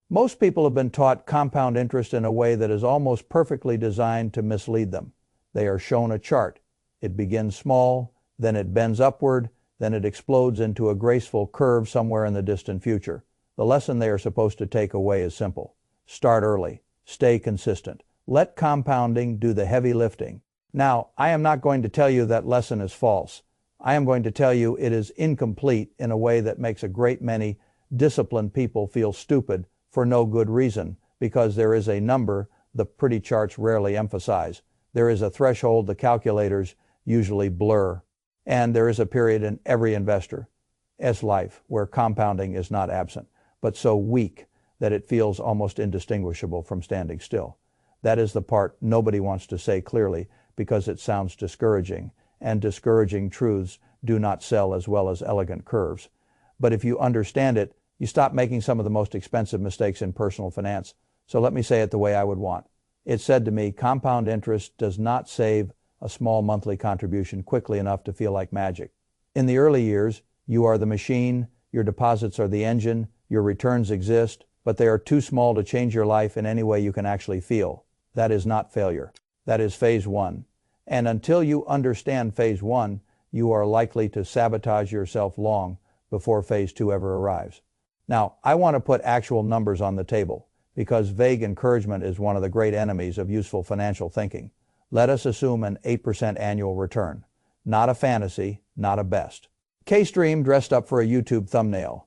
Most people have been taught compound interest in a way that is almost perfectly designed to mislead them. They are shown a chart. It begins small, then it bends upward, then it explodes into a graceful curve somewhere in the distant future. The lesson they are supposed to take away is simple. Start early. Stay consistent. Let compounding do the heavy lifting. Now, I am not going to tell you that lesson is false. I am going to tell you it is incomplete in a way that makes a great many disciplined people feel stupid for no good reason, because there is a number the pretty charts rarely emphasize. There is a threshold the calculators usually blur. And there is a period in every investor's life where compounding is not absent, but so weak that it feels almost indistinguishable from standing still. That is the part nobody wants to say clearly because it sounds discouraging, and discouraging truths do not sell as well as elegant curves. But if you understand it, you stop making some of the most expensive mistakes in personal finance. So let me say it the way I would want. It's said to me, compound interest does not save a small monthly contribution quickly enough to feel like magic. In the early years, you are the machine, your deposits are the engine, your returns exist, but they are too small to change your life in any way you can actually feel. That is not failure. That is phase one. And until you understand phase one, you are likely to sabotage yourself long before phase two ever arrives. Now, I want to put actual numbers on the table, because vague encouragement is one of the great enemies of useful financial thinking. Let us assume an 8% annual return. Not a fantasy, not a best. Case dream dressed up for a YouTube thumbnail.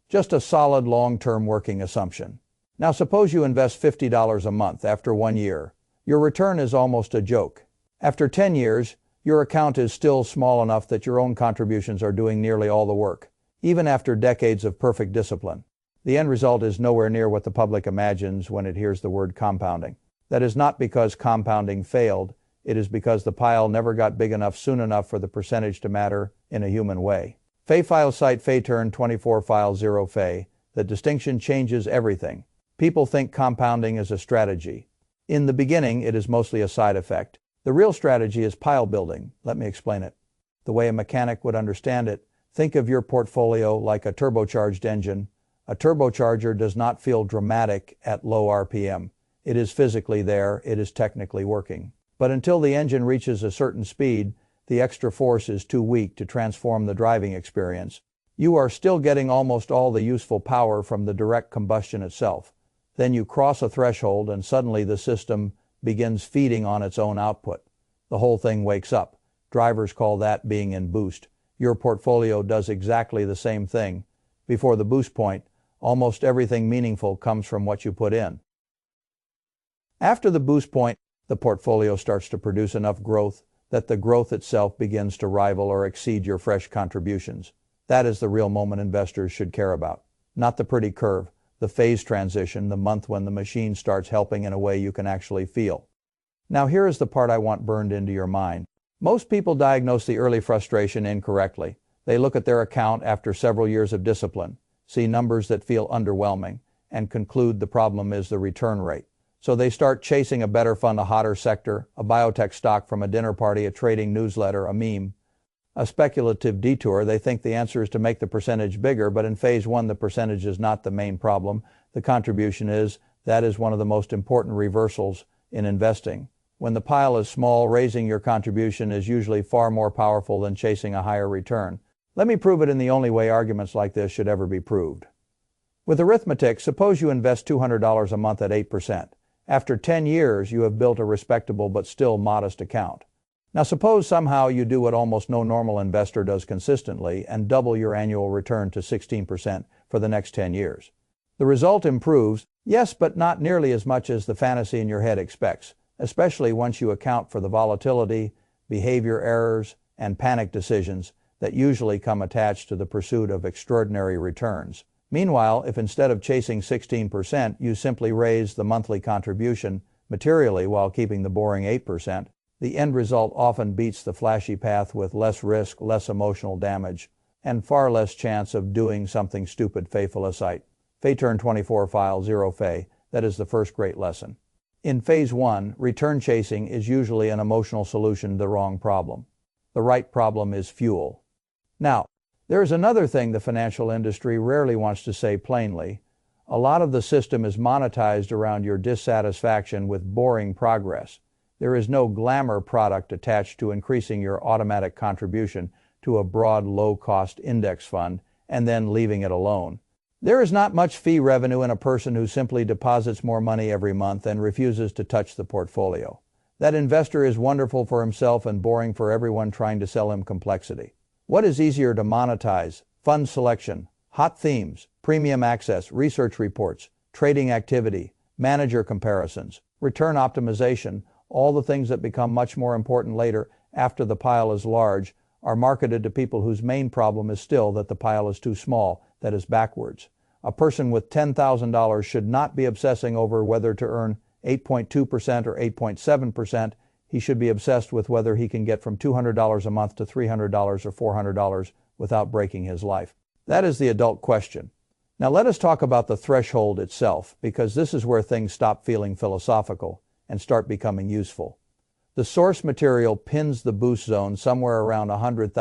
Just a solid long-term working assumption. Now suppose you invest $50 a month after 1 year. Your return is almost a joke. After 10 years, your account is still small enough that your own contributions are doing nearly all the work, even after decades of perfect discipline. The end result is nowhere near what the public imagines when it hears the word compounding. That is not because compounding failed. It is because the pile never got big enough soon enough for the percentage to matter in a human way. Fay file site Fay turn 24 file 0 Fay. The distinction changes everything. People think compounding is a strategy. In the beginning, it is mostly a side effect. The real strategy is pile building. Let me explain it. The way a mechanic would understand it, think of your portfolio like a turbocharged engine. A turbocharger does not feel dramatic at low RPM. It is physically there, it is technically working. But until the engine reaches a certain speed, the extra force is too weak to transform the driving experience. You are still getting almost all the useful power from the direct combustion itself. Then you cross a threshold and suddenly the system begins feeding on its own output. The whole thing wakes up. Drivers call that being in boost. Your portfolio does exactly the same thing. Before the boost point, almost everything meaningful comes from what you put in. After the boost point, the portfolio starts to produce enough growth that the growth itself begins to rival or exceed your fresh contributions. That is the real moment investors should care about. Not the pretty curve, the phase transition, the month when the machine starts helping in a way you can actually feel. Now here is the part I want burned into your mind. Most people diagnose the early frustration incorrectly. They look at their account after several years of discipline, see numbers that feel underwhelming, and conclude the problem is the return rate. So they start chasing a better fund, a hotter sector, a biotech stock from a dinner party, a trading newsletter, a meme, a speculative detour. They think the answer is to make the percentage bigger, but in phase one, the percentage is not the main problem. The contribution is. That is one of the most important reversals in investing. When the pile is small, raising your contribution is usually far more powerful than chasing a higher return. Let me prove it in the only way arguments like this should ever be proved. With arithmetic, suppose you invest $200 a month at 8%. After 10 years, you have built a respectable but still modest account. Now suppose somehow you do what almost no normal investor does consistently and double your annual return to 16% for the next 10 years. The result improves, yes, but not nearly as much as the fantasy in your head expects, especially once you account for the volatility, behavior errors, and panic decisions that usually come attached to the pursuit of extraordinary returns. Meanwhile, if instead of chasing 16%, you simply raise the monthly contribution materially while keeping the boring 8%, the end result often beats the flashy path with less risk, less emotional damage, and far less chance of doing something stupid. Fay site. Fay turn 24 file 0 Fay. That is the first great lesson. In phase one, return chasing is usually an emotional solution to the wrong problem. The right problem is fuel. Now, there is another thing the financial industry rarely wants to say plainly. A lot of the system is monetized around your dissatisfaction with boring progress. There is no glamour product attached to increasing your automatic contribution to a broad low-cost index fund and then leaving it alone. There is not much fee revenue in a person who simply deposits more money every month and refuses to touch the portfolio. That investor is wonderful for himself and boring for everyone trying to sell him complexity. What is easier to monetize? Fund selection, hot themes, premium access, research reports, trading activity, manager comparisons, return optimization, all the things that become much more important later after the pile is large, are marketed to people whose main problem is still that the pile is too small, that is backwards. A person with $10,000 should not be obsessing over whether to earn 8.2% or 8.7%. He should be obsessed with whether he can get from $200 a month to $300 or $400 without breaking his life. That is the adult question. Now let us talk about the threshold itself, because this is where things stop feeling philosophical and start becoming useful. The source material pins the boost zone somewhere around $100,000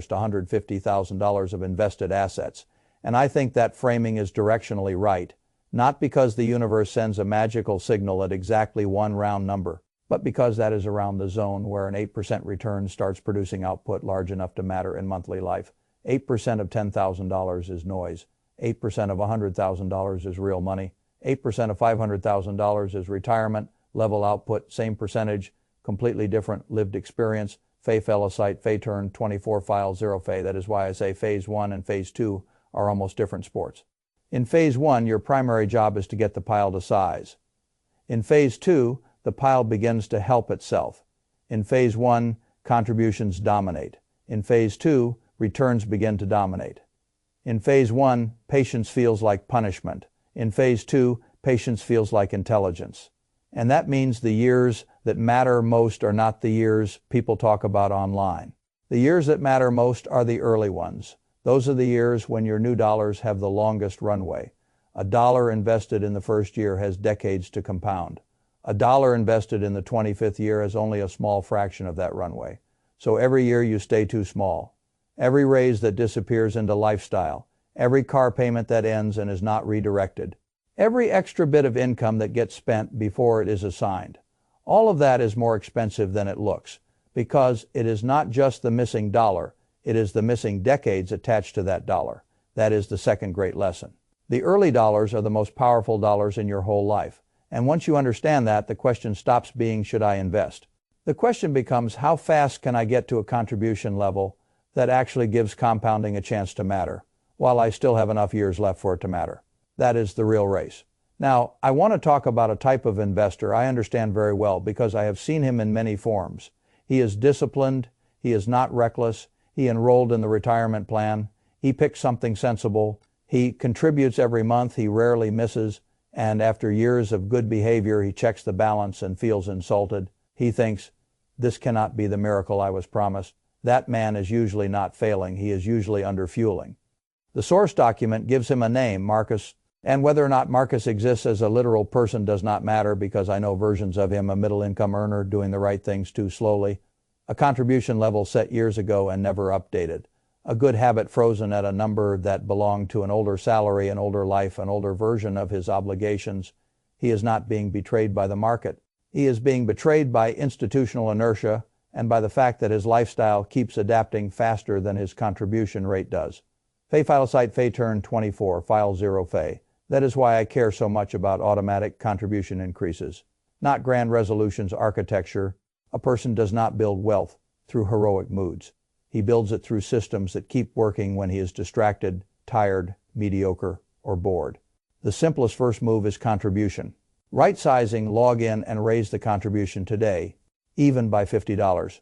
to $150,000 of invested assets, and I think that framing is directionally right, not because the universe sends a magical signal at exactly one round number, but because that is around the zone where an 8% return starts producing output large enough to matter in monthly life. 8% of $10,000 is noise. 8% of $100,000 is real money. 8% of $500,000 is retirement, level output, same percentage, completely different lived experience. Fay Felicite, Fay Turn, 24 file, 0 Fay. That is why I say phase 1 and phase 2 are almost different sports. In phase 1, your primary job is to get the pile to size. In phase 2, the pile begins to help itself. In phase 1, contributions dominate. In phase 2, returns begin to dominate. In phase 1, patience feels like punishment. In phase 2, patience feels like intelligence. And that means the years that matter most are not the years people talk about online. The years that matter most are the early ones. Those are the years when your new dollars have the longest runway. A dollar invested in the first year has decades to compound. A dollar invested in the 25th year has only a small fraction of that runway. So every year you stay too small. Every raise that disappears into lifestyle. Every car payment that ends and is not redirected. Every extra bit of income that gets spent before it is assigned. All of that is more expensive than it looks, because it is not just the missing dollar, it is the missing decades attached to that dollar. That is the second great lesson. The early dollars are the most powerful dollars in your whole life. And once you understand that, the question stops being, should I invest? The question becomes, how fast can I get to a contribution level that actually gives compounding a chance to matter, while I still have enough years left for it to matter? That is the real race. Now, I want to talk about a type of investor I understand very well because I have seen him in many forms. He is disciplined, he is not reckless, he enrolled in the retirement plan, he picks something sensible, he contributes every month, he rarely misses, and after years of good behavior, he checks the balance and feels insulted. He thinks, this cannot be the miracle I was promised. That man is usually not failing, he is usually underfueling. The source document gives him a name, Marcus, and whether or not Marcus exists as a literal person does not matter because I know versions of him, a middle-income earner doing the right things too slowly, a contribution level set years ago and never updated, a good habit frozen at a number that belonged to an older salary, an older life, an older version of his obligations. He is not being betrayed by the market. He is being betrayed by institutional inertia and by the fact that his lifestyle keeps adapting faster than his contribution rate does. Fay Felicite, Fay Turn, 24, file 0 Fay. That is why I care so much about automatic contribution increases. Not grand resolutions architecture. A person does not build wealth through heroic moods. He builds it through systems that keep working when he is distracted, tired, mediocre, or bored. The simplest first move is contribution. Right-sizing, log in, and raise the contribution today, even by $50.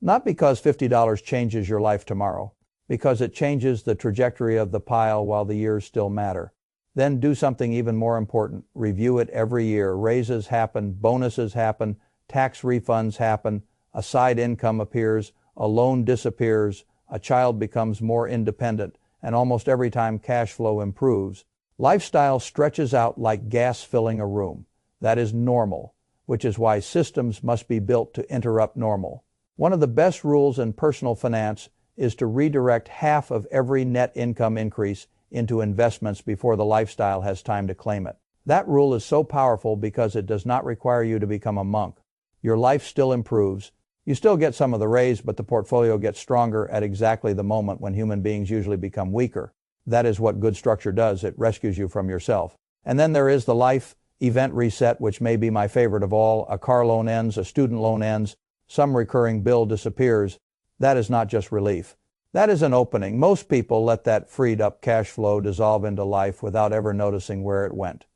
Not because $50 changes your life tomorrow, because it changes the trajectory of the pile while the years still matter. Then do something even more important. Review it every year. Raises happen, bonuses happen, tax refunds happen, a side income appears, a loan disappears, a child becomes more independent, and almost every time cash flow improves, lifestyle stretches out like gas filling a room. That is normal, which is why systems must be built to interrupt normal. One of the best rules in personal finance is to redirect half of every net income increase into investments before the lifestyle has time to claim it. That rule is so powerful because it does not require you to become a monk. Your life still improves. You still get some of the raise, but the portfolio gets stronger at exactly the moment when human beings usually become weaker. That is what good structure does. It rescues you from yourself. And then there is the life event reset, which may be my favorite of all. A car loan ends, a student loan ends, some recurring bill disappears. That is not just relief. That is an opening. Most people let that freed up cash flow dissolve into life without ever noticing where it went.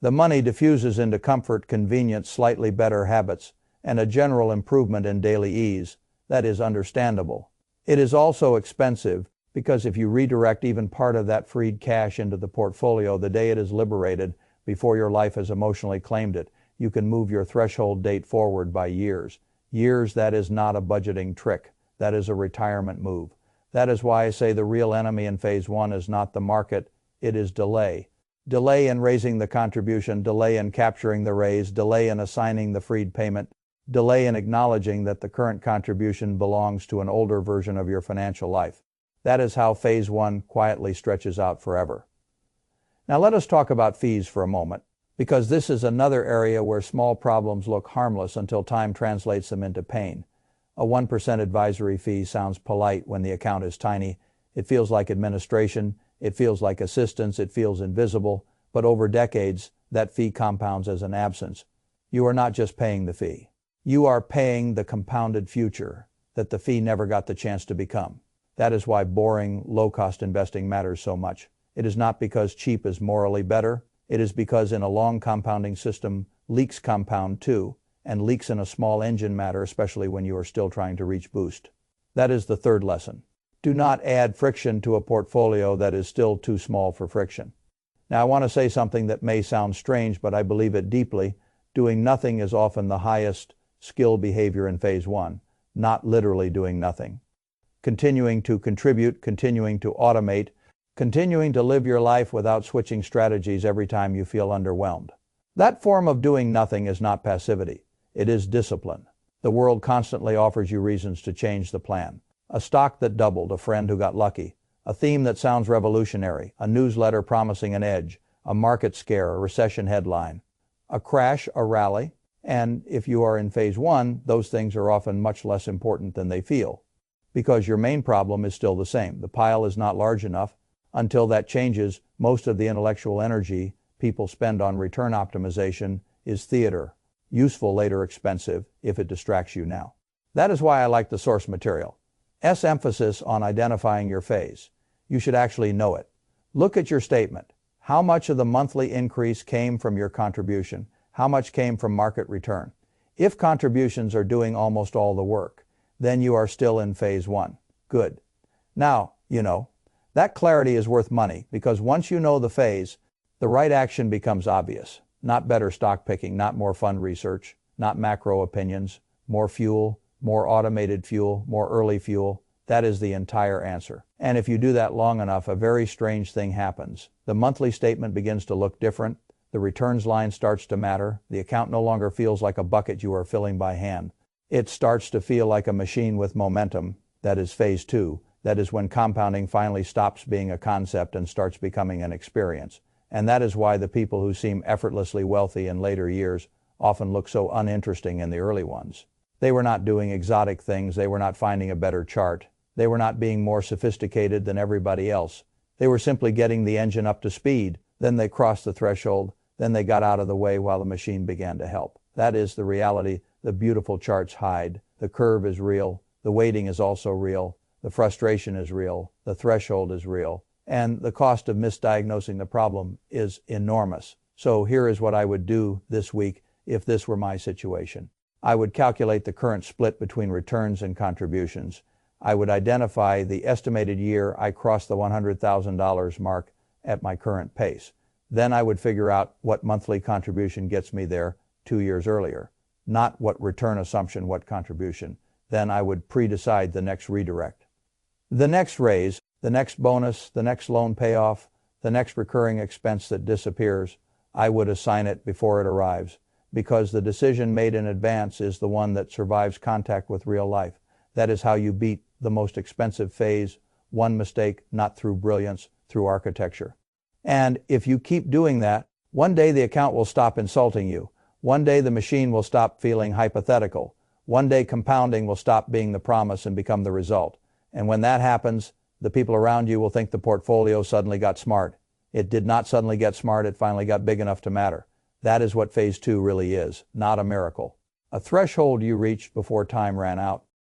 The money diffuses into comfort, convenience, slightly better habits, and a general improvement in daily ease. That is understandable. It is also expensive because if you redirect even part of that freed cash into the portfolio the day it is liberated, before your life has emotionally claimed it, you can move your threshold date forward by years. Years, that is not a budgeting trick. That is a retirement move. That is why I say the real enemy in phase one is not the market, it is delay. Delay in raising the contribution, delay in capturing the raise, delay in assigning the freed payment, delay in acknowledging that the current contribution belongs to an older version of your financial life. That is how phase one quietly stretches out forever. Now let us talk about fees for a moment, because this is another area where small problems look harmless until time translates them into pain. A 1% advisory fee sounds polite when the account is tiny. It feels like administration, it feels like assistance, it feels invisible, but over decades, that fee compounds as an absence. You are not just paying the fee. You are paying the compounded future that the fee never got the chance to become. That is why boring, low-cost investing matters so much. It is not because cheap is morally better. It is because in a long compounding system, leaks compound too, and leaks in a small engine matter, especially when you are still trying to reach boost. That is the third lesson. Do not add friction to a portfolio that is still too small for friction. Now I want to say something that may sound strange, but I believe it deeply. Doing nothing is often the highest skill behavior in phase one, not literally doing nothing. Continuing to contribute, continuing to automate, continuing to live your life without switching strategies every time you feel underwhelmed. That form of doing nothing is not passivity. It is discipline. The world constantly offers you reasons to change the plan. A stock that doubled, a friend who got lucky, a theme that sounds revolutionary, a newsletter promising an edge, a market scare, a recession headline, a crash, a rally, and if you are in phase one, those things are often much less important than they feel, because your main problem is still the same. The pile is not large enough. Until that changes, most of the intellectual energy people spend on return optimization is theater, useful later, expensive if it distracts you now. That is why I like the source material. Emphasis on identifying your phase. You should actually know it. Look at your statement. How much of the monthly increase came from your contribution? How much came from market return? If contributions are doing almost all the work, then you are still in phase one. Good. Now, that clarity is worth money, because once you know the phase, the right action becomes obvious. Not better stock picking, not more fund research, not macro opinions, more fuel, more automated fuel, more early fuel. That is the entire answer. And if you do that long enough, a very strange thing happens. The monthly statement begins to look different. The returns line starts to matter. The account no longer feels like a bucket you are filling by hand. It starts to feel like a machine with momentum. That is phase two. That is when compounding finally stops being a concept and starts becoming an experience. And that is why the people who seem effortlessly wealthy in later years often look so uninteresting in the early ones. They were not doing exotic things. They were not finding a better chart. They were not being more sophisticated than everybody else. They were simply getting the engine up to speed. Then they crossed the threshold. Then they got out of the way while the machine began to help. That is the reality the beautiful charts hide. The curve is real. The waiting is also real. The frustration is real. The threshold is real. And the cost of misdiagnosing the problem is enormous. So here is what I would do this week if this were my situation. I would calculate the current split between returns and contributions. I would identify the estimated year I cross the $100,000 mark at my current pace. Then I would figure out what monthly contribution gets me there 2 years earlier. Not what return assumption, what contribution. Then I would pre-decide the next redirect. The next raise, the next bonus, the next loan payoff, the next recurring expense that disappears, I would assign it before it arrives, because the decision made in advance is the one that survives contact with real life. That is how you beat the most expensive phase. One mistake, not through brilliance, through architecture. And if you keep doing that, one day the account will stop insulting you. One day the machine will stop feeling hypothetical. One day compounding will stop being the promise and become the result. And when that happens, the people around you will think the portfolio suddenly got smart. It did not suddenly get smart, it finally got big enough to matter. That is what phase 2 really is, not a miracle. A threshold you reached before time ran out.